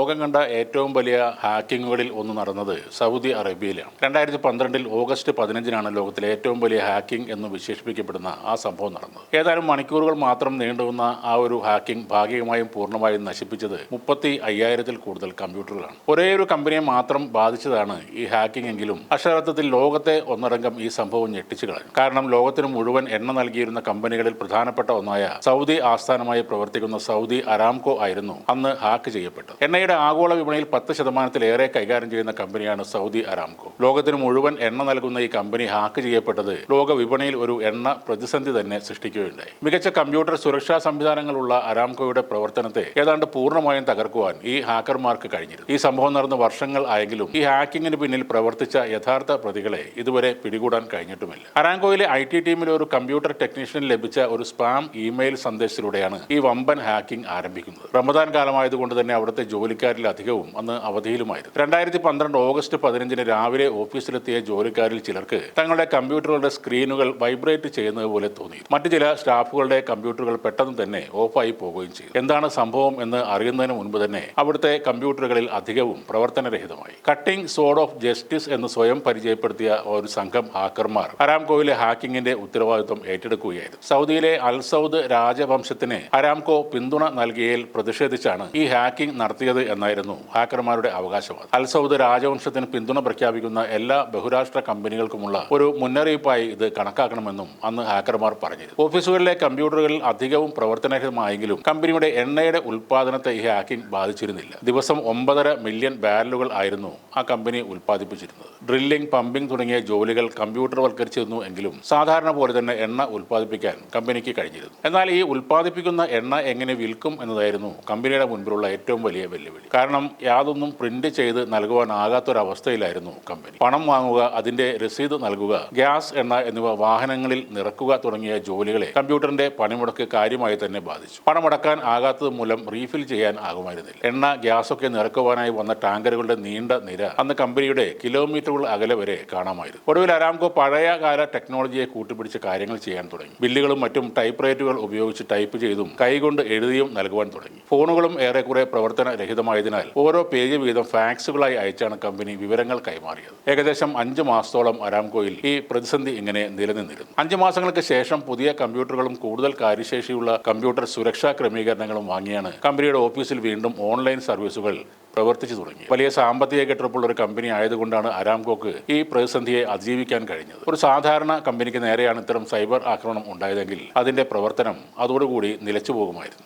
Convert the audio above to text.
ലോകം കണ്ട ഏറ്റവും വലിയ ഹാക്കിങ്ങുകളിൽ ഒന്ന് നടന്നത് സൗദി അറേബ്യയിലാണ്. 2012 ഓഗസ്റ്റ് 15 ലോകത്തിലെ ഏറ്റവും വലിയ ഹാക്കിംഗ് എന്ന് വിശേഷിപ്പിക്കപ്പെടുന്ന ആ സംഭവം നടന്നത്. ഏതാനും മണിക്കൂറുകൾ മാത്രം നീണ്ടുവന്ന ആ ഒരു ഹാക്കിംഗ് ഭാഗികമായും പൂർണ്ണമായും നശിപ്പിച്ചത് 35,000-ൽ കൂടുതൽ കമ്പ്യൂട്ടറുകളാണ്. ഒരേ ഒരു കമ്പനിയെ മാത്രം ബാധിച്ചതാണ് ഈ ഹാക്കിംഗ് എങ്കിലും അക്ഷരാർത്ഥത്തിൽ ലോകത്തെ ഒന്നടങ്കം ഈ സംഭവം ഞെട്ടിച്ചു കളഞ്ഞു. കാരണം ലോകത്തിന് മുഴുവൻ എണ്ണ നൽകിയിരുന്ന കമ്പനികളിൽ പ്രധാനപ്പെട്ട ഒന്നായ സൗദി ആസ്ഥാനമായി പ്രവർത്തിക്കുന്ന സൗദി അരാംകോ ആയിരുന്നു അന്ന് ഹാക്ക് ചെയ്യപ്പെട്ടത്. എണ്ണയുടെ ആഗോള വിപണിയിൽ 10%-ലേറെ കൈകാര്യം ചെയ്യുന്ന കമ്പനിയാണ് സൗദി അരാംകോ. ലോകത്തിന് മുഴുവൻ എണ്ണ നൽകുന്ന ഈ കമ്പനി ഹാക്ക് ചെയ്യപ്പെട്ടത് ലോക വിപണിയിൽ ഒരു എണ്ണ പ്രതിസന്ധി തന്നെ സൃഷ്ടിക്കുകയുണ്ടായി. മികച്ച കമ്പ്യൂട്ടർ സുരക്ഷാ സംവിധാനങ്ങളുള്ള അരാംകോയുടെ പ്രവർത്തനത്തെ ഏതാണ്ട് പൂർണ്ണമായും തകർക്കുവാൻ ഈ ഹാക്കർമാർക്ക് കഴിഞ്ഞിരുന്നു. ഈ സംഭവം നടന്ന വർഷങ്ങൾ ആയെങ്കിലും ഈ ഹാക്കിങ്ങിന് പിന്നിൽ പ്രവർത്തിച്ച യഥാർത്ഥ പ്രതികളെ ഇതുവരെ പിടികൂടാൻ കഴിഞ്ഞിട്ടുമില്ല. അരാംകോയിലെ IT ടീമിലെ ഒരു കമ്പ്യൂട്ടർ ടെക്നീഷ്യന് ലഭിച്ച ഒരു സ്പാം ഇമെയിൽ സന്ദേശത്തിലൂടെയാണ് ഈ വമ്പൻ ഹാക്കിംഗ് ആരംഭിക്കുന്നത്. റമദാൻ കാലമായതുകൊണ്ട് തന്നെ അവിടുത്തെ ജോലിക്കാരിൽ അധികവും അന്ന് അവധിയിലുമായിരുന്നു. 2012 ഓഗസ്റ്റ് 15 രാവിലെ ഓഫീസിലെത്തിയ ജോലിക്കാരിൽ ചിലർക്ക് തങ്ങളുടെ കമ്പ്യൂട്ടറുകളുടെ സ്ക്രീനുകൾ വൈബ്രേറ്റ് ചെയ്യുന്നത് പോലെ തോന്നി. മറ്റു ചില സ്റ്റാഫുകളുടെ കമ്പ്യൂട്ടറുകൾ പെട്ടെന്ന് തന്നെ ഓഫായി പോകുകയും ചെയ്തു. എന്താണ് സംഭവം എന്ന് അറിയുന്നതിന് മുൻപ് തന്നെ അവിടുത്തെ കമ്പ്യൂട്ടറുകളിൽ അധികവും പ്രവർത്തനരഹിതമായി. കട്ടിംഗ് സോഡ് ഓഫ് ജസ്റ്റിസ് എന്ന് സ്വയം പരിചയപ്പെടുത്തിയ ഒരു സംഘം ഹാക്കർമാർ അരാംകോയിലെ ഹാക്കിങ്ങിന്റെ ഉത്തരവാദിത്വം ഏറ്റെടുക്കുകയായിരുന്നു. സൗദിയിലെ അൽ സൗദ് രാജവംശത്തിന് അരാംകോ പിന്തുണ നൽകിയതിൽ പ്രതിഷേധിച്ചാണ് ഈ ഹാക്കിംഗ് നടത്തിയത് എന്നായിരുന്നു ഹാക്കർമാരുടെ അവകാശവാദം. അൽ സൗദ് രാജവംശത്തിന് പിന്തുണ പ്രഖ്യാപിക്കുന്ന എല്ലാ ബഹുരാഷ്ട്ര കമ്പനികൾക്കുമുള്ള ഒരു മുന്നറിയിപ്പായി ഇത് കണക്കാക്കണമെന്നും അന്ന് ഹാക്കർമാർ പറഞ്ഞിരുന്നു. ഓഫീസുകളിലെ കമ്പ്യൂട്ടറുകളിൽ അധികവും പ്രവർത്തനരഹിതമായെങ്കിലും കമ്പനിയുടെ എണ്ണയുടെ ഉൽപ്പാദനത്തെ ഈ ഹാക്കിംഗ് ബാധിച്ചിരുന്നില്ല. ദിവസം 9.5 മില്യൺ ബാരലുകൾ ആയിരുന്നു ആ കമ്പനി ഉൽപ്പാദിപ്പിച്ചിരുന്നത്. ഡ്രില്ലിംഗ്, പമ്പിംഗ് തുടങ്ങിയ ജോലികൾ കമ്പ്യൂട്ടർവൽക്കരിച്ചിരുന്നു എങ്കിലും സാധാരണ പോലെ തന്നെ എണ്ണ ഉൽപ്പാദിപ്പിക്കാൻ കമ്പനിക്ക് കഴിഞ്ഞിരുന്നു. എന്നാൽ ഈ ഉൽപ്പാദിപ്പിക്കുന്ന എണ്ണ എങ്ങനെ വിൽക്കും എന്നതായിരുന്നു കമ്പനിയുടെ മുൻപിലുള്ള ഏറ്റവും വലിയ വെല്ലുവിളി. കാരണം യാതൊന്നും പ്രിന്റ് ചെയ്ത് നൽകുവാനാകാത്തൊരവസ്ഥയിലായിരുന്നു കമ്പനി. പണം വാങ്ങുക, അതിന്റെ രസീത് നൽകുക, ഗ്യാസ്, എണ്ണ എന്നിവ വാഹനങ്ങളിൽ നിറക്കുക തുടങ്ങിയ ജോലികളെ കമ്പ്യൂട്ടറിന്റെ പണിമുടക്ക് കാര്യമായി തന്നെ ബാധിച്ചു. പണമടക്കാൻ ആകാത്തത് മൂലം റീഫിൽ ചെയ്യാൻ ആകുമായിരുന്നില്ല. എണ്ണ, ഗ്യാസൊക്കെ നിറക്കുവാനായി വന്ന ടാങ്കറുകളുടെ നീണ്ട നിര അന്ന് കമ്പനിയുടെ കിലോമീറ്ററുകൾ അകലെ വരെ കാണാമായിരുന്നു. ഒടുവിൽ അരാംകോ പഴയ കാല ടെക്നോളജിയെ കൂട്ടുപിടിച്ച് കാര്യങ്ങൾ ചെയ്യാൻ തുടങ്ങി. ബില്ലുകളും മറ്റും ടൈപ്പ് റൈറ്റുകൾ ഉപയോഗിച്ച് ടൈപ്പ് ചെയ്തും കൈകൊണ്ട് എഴുതിയും നൽകുവാൻ തുടങ്ങി. ഫോണുകളും ഏറെക്കുറെ പ്രവർത്തനരഹിതമായതിനാൽ ഓരോ പേജ് വീതം ഫാക്സുകളായി അയച്ചാണ് കമ്പനി വിവരങ്ങൾ കൈമാറിയത്. ഏകദേശം 5 മാസത്തോളം അരാംകോയിൽ ഈ പ്രതിസന്ധി ഇങ്ങനെ നിലനിന്നിരുന്നു. 5 മാസങ്ങൾക്ക് ശേഷം പുതിയ കമ്പ്യൂട്ടറുകളും കൂടുതൽ കാര്യശേഷിയുള്ള കമ്പ്യൂട്ടർ സുരക്ഷാ ക്രമീകരണങ്ങളും വാങ്ങിയാണ് കമ്പനിയുടെ ഓഫീസിൽ വീണ്ടും ഓൺലൈൻ സർവീസുകൾ പ്രവർത്തിച്ചു തുടങ്ങി. വലിയ സാമ്പത്തിക കെട്ടുറപ്പുള്ള ഒരു കമ്പനി ആയതുകൊണ്ടാണ് അരാംകോക്ക് ഈ പ്രതിസന്ധിയെ അതിജീവിക്കാൻ കഴിഞ്ഞത്. ഒരു സാധാരണ കമ്പനിക്ക് നേരെയാണ് ഇത്തരം സൈബർ ആക്രമണം ഉണ്ടായതെങ്കിൽ അതിന്റെ പ്രവർത്തനം അതോടുകൂടി നിലച്ചു പോകുമായിരുന്നു.